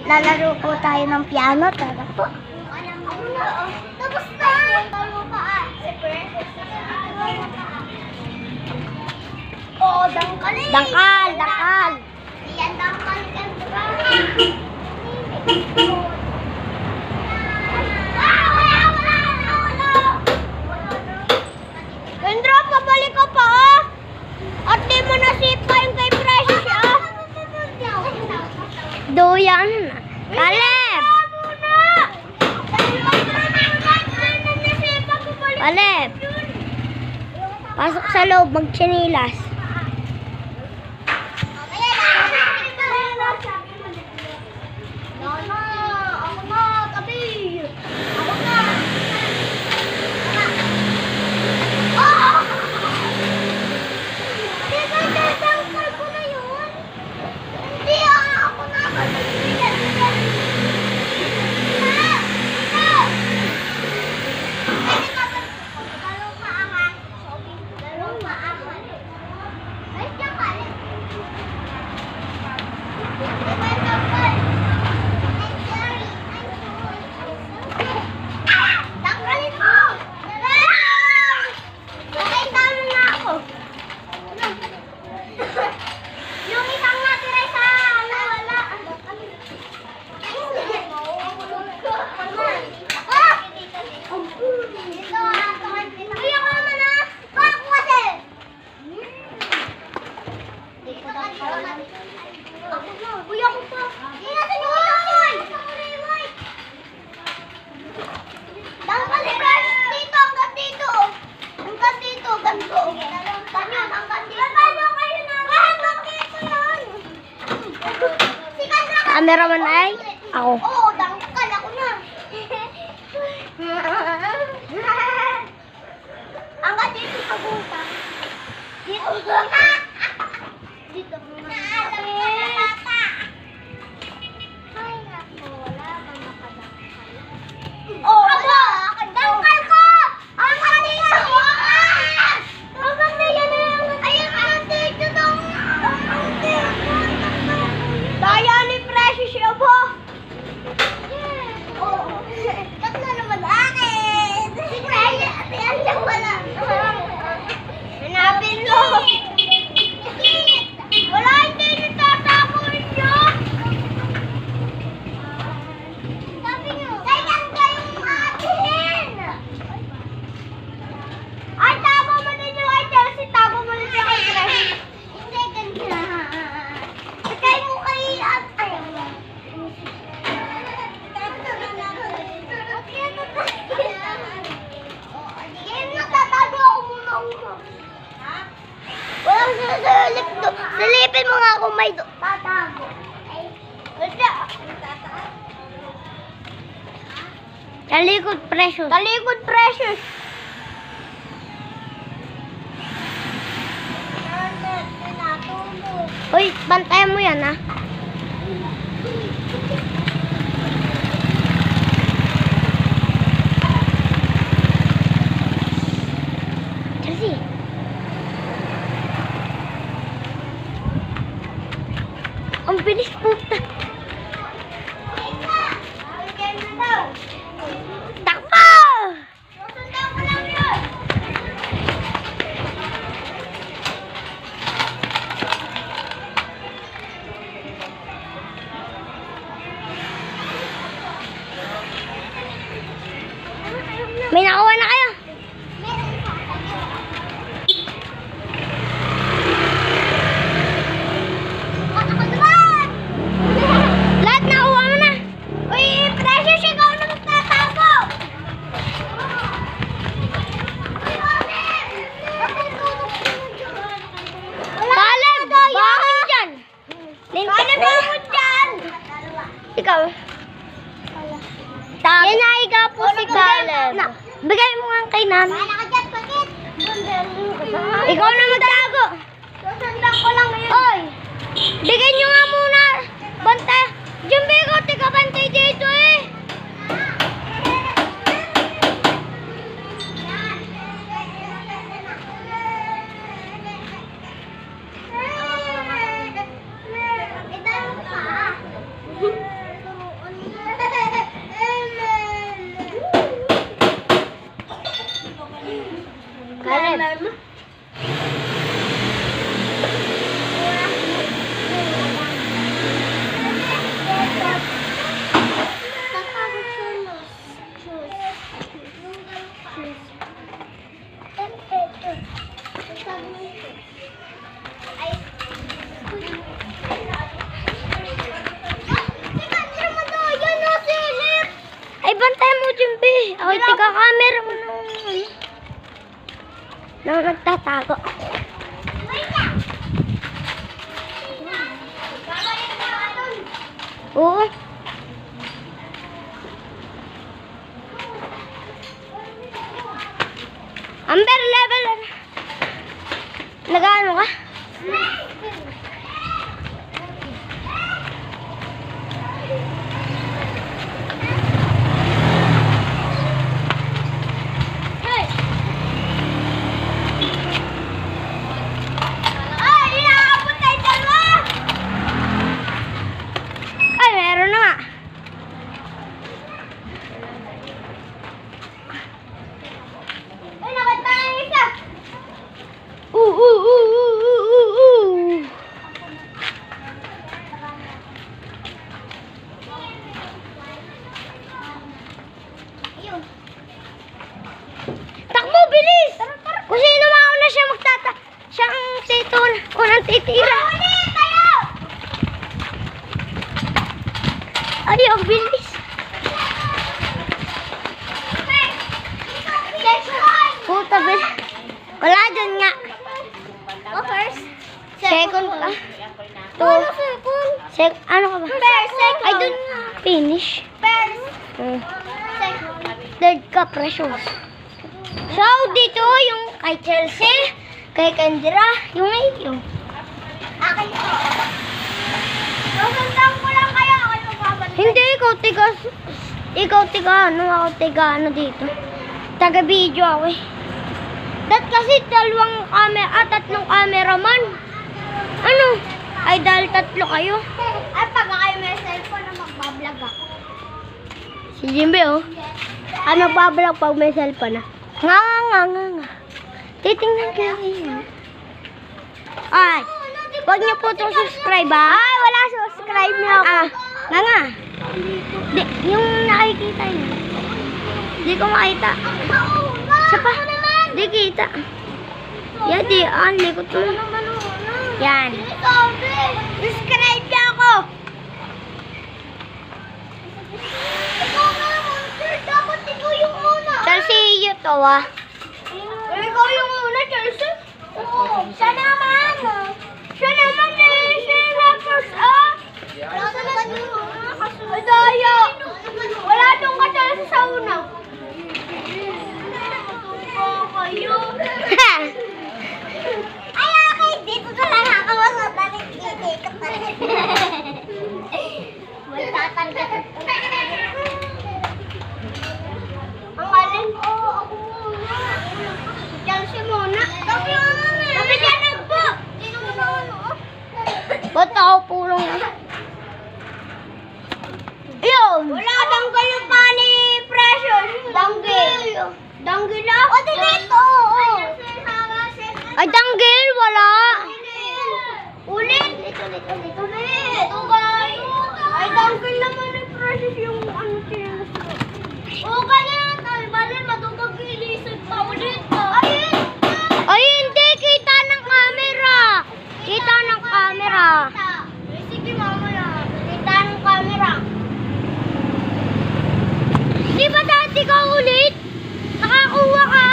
Lalaro po tayo ng piano. Tara po. Tapos na! Oo, dangkal eh. Dangkal, dangkal. Yan, dangkal ka. Kendra, pabalik ka pa ah. At di mo nasipa yung kay Precious ah. Doyan. Kaleb! Kaleb! Pasok sa loob, magtsinilas. Cameraman ay ako. Oo, dangkal ako na. Hanggang dito sa buta. Dito. Dito muna. Ay, naku, wala bang makadangkal. Oo, aba! Dangkal ko! Ang kanina! Abang na yan na yung... Ayun, ang dito daw. Daya ni Precious siya po. Oo. Tatlo naman akin. Si Precious, yan siya wala. Hanapin mo. Wala, hindi nyo tatakuin nyo. Sabi nyo. Ganyan kayong akin. Ay, tago mo din yung ay Chelsea. Tago mo din yung kay Precious. Hindi, ganyan. Sakay mo kay ate. Game na, tatago ako muna ulo. Walang sasalip do. Salipin mo nga kung may do. Tatago. Wala. Talikod Precious. Talikod Precious. Uy, bantayan mo yan ah. Chelsea. Ang bilis po. Takbo! Susundan ko lang yun. May nakuha na kayo. Lahat nakuha mo na. Uy, Precious, ikaw na magtatago. Caleb, bangon dyan. Caleb, bangon dyan. Ikaw. Yan na, ikaw po si Caleb. Bigay mo nga kay nanay. Ikaw na magtago. Susundan ko lang ngayon. Oy, bigay nyo nga muna. Bantay. Jumbi ko, tika bantay dito eh. Ako'y taga-camera mo nang nagtatago. Oo. Amber level. Nag-ano ka? Ay, meron na nga. Ay, nakita na yung isa. Ayun. Takbo, bilis! Kung sino mauna siya siya ang unang titira. Ayun, bilis. Puta, bilis. Wala dyan nga. First. Second ka. Ano ka ba? Second. Ay, dun nga. Finish. First. Third ka, precious. So, dito yung kay Chelsea, kay Kendra, yung iyo. Akin ito. Susundang ko lang kayo. Hindi, ikaw tiga ano dito. Taga-video ako eh. Kasi tatlong cameraman. Ano? Ay, dahil tatlo kayo. Ay, pag kayo may cellphone na magbablog ako. Si Jimbe, oh. Ay, magbablog pag may cellphone na. Nga. Titingnan kayo ngayon. Ay, huwag niyo po itong subscribe, ha? Ay, wala subscribe niyo ako. Nga. Di, yung nakikita niyo. Di ko makita. Siya pa. Di kita. Yan, likot mo. Yan. Subscribe niyo ako. Dapat ikaw yung una. Chelsea, iyo to, ah. Ikaw yung una, Chelsea? Oo. Siya naman, Siya naman, Siya yung first, Wala naman yung una. Ay, daya. Wala dong ka, Chelsea, sa una. Kayo. Ay, okay. Dito na lang ako. Dito pa rin. Magtatargat. Ang alin? Oo, ako muna. Chelsea muna. Sabi ka nagpo. Sino mo na ano? Ba't ako pulong na? Ayun. Wala danggol yung pa ni Precious. Danggil lang? O, dito. Ay, danggil. Wala. Ulit. Dito. Ito, guys. Ay, danggil naman ni Precious yung ano siya. O, ganyan. Ay, bali, matutag-ilisod pa ulit. Ay, hindi. Kita ng camera. Sige, mamaya. Kita ng camera. Di ba dati ka ulit? Nakakuha ka?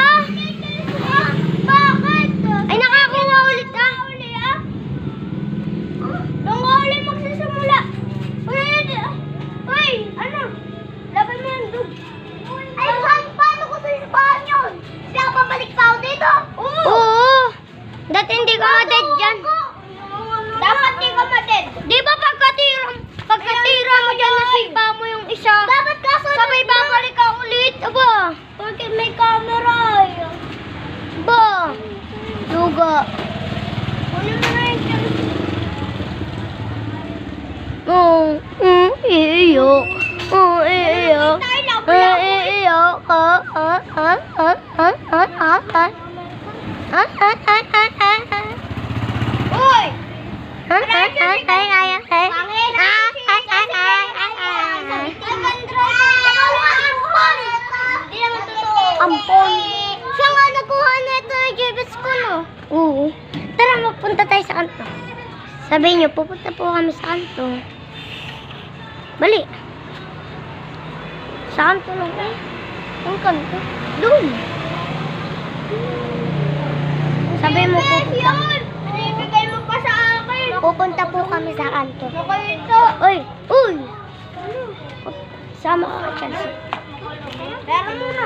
Bakit? Ay, nakakuha ulit ka? Nung ulit magsisimula. Uy, ano? Laban mo yan doon. Ay, paano ko sisipahan yun? Siya, pabalik pa ako dito? Oo. Dati hindi ka ma-dead dyan. Dapat hindi ka ma-dead. Di ba pagkatira mo dyan, nasipa mo yung isa? Dapat kaso sabay babalik ka ulit. Aba, bakit may camera? Ba, luga. Kunin mo na yung Chelsea. Iyo. Uy! Ampon. Siya nga nakuha na ito ng Jebes ko, no? Oo. Tara, magpunta tayo sa kanto. Sabihin niyo, pupunta po kami sa kanto. Bali. Sa kanto lang eh. Ang kanto. Doon. Sabi mo pupunta. Ibigay mo pa sa akin. Pupunta po kami sa kanto. Uy! Uy! Sama ka, Chelsea. Pero muna.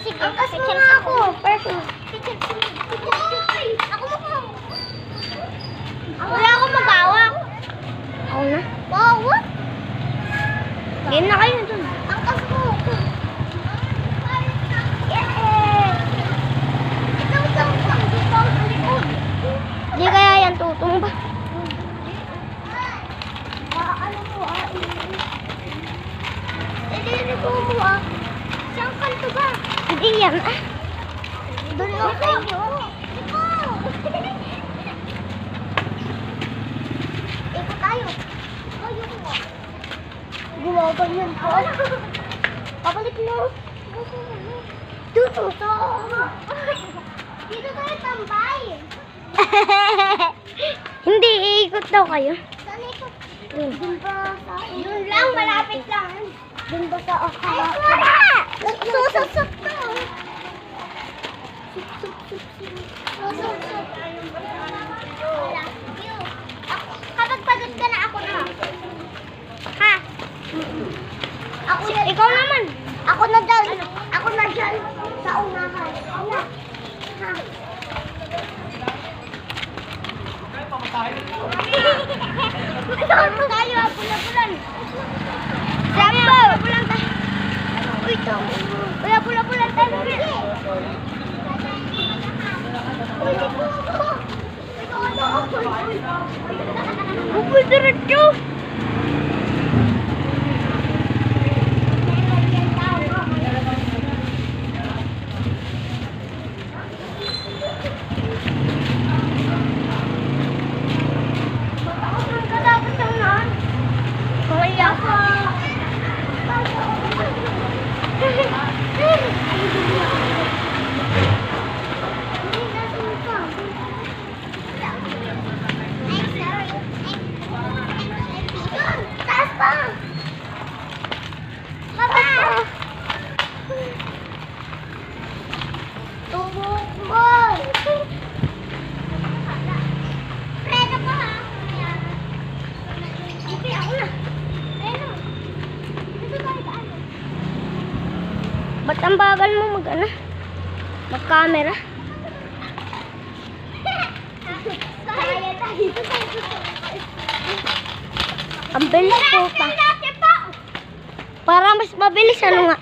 Sige, kasi Chelsea ako. Perfect. Ako mo. Wala akong magawak. Ako na? Bawak? Game na kayo dun. Ang kasko. Hindi kaya yan tutumba. Ano po Hindi po Saan kanto ba? Hindi yan Doon ako kayo. Iko tayo. Gumaganyan po. Pabalik mo. Dito. Dito tayo tambay. Hindi, iikot daw kayo. Saan ikot? Dun ba sa... Dun lang, malapit lang. Dun ba sa... Ay, wala! Susuk-suk to. Susuk-suk. Susuk-suk. Kapag pagod ka na, ako na. Ha? Ako na. Ikaw naman. Ako na dyan. Ako na dyan. Sa unahan. Ala. Ha? Ito tayo, pula-pulan. Sampo! Pula-pulan tayo. Uy, ito. Pula-pulan tayo. Upul diretso. Ba't ang bagal mo mag-camera? Ang bilis po pa. Para mas mabilis, ano nga?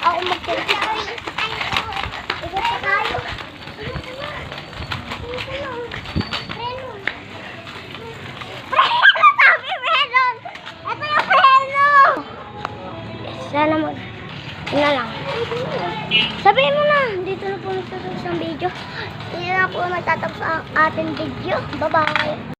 Ako mag-selfie. Ikot pa tayo. Sana yun na lang. Sabihin mo na, dito na po nagtatapos ang video. Dito na po nagtatapos ang ating video. Bye-bye.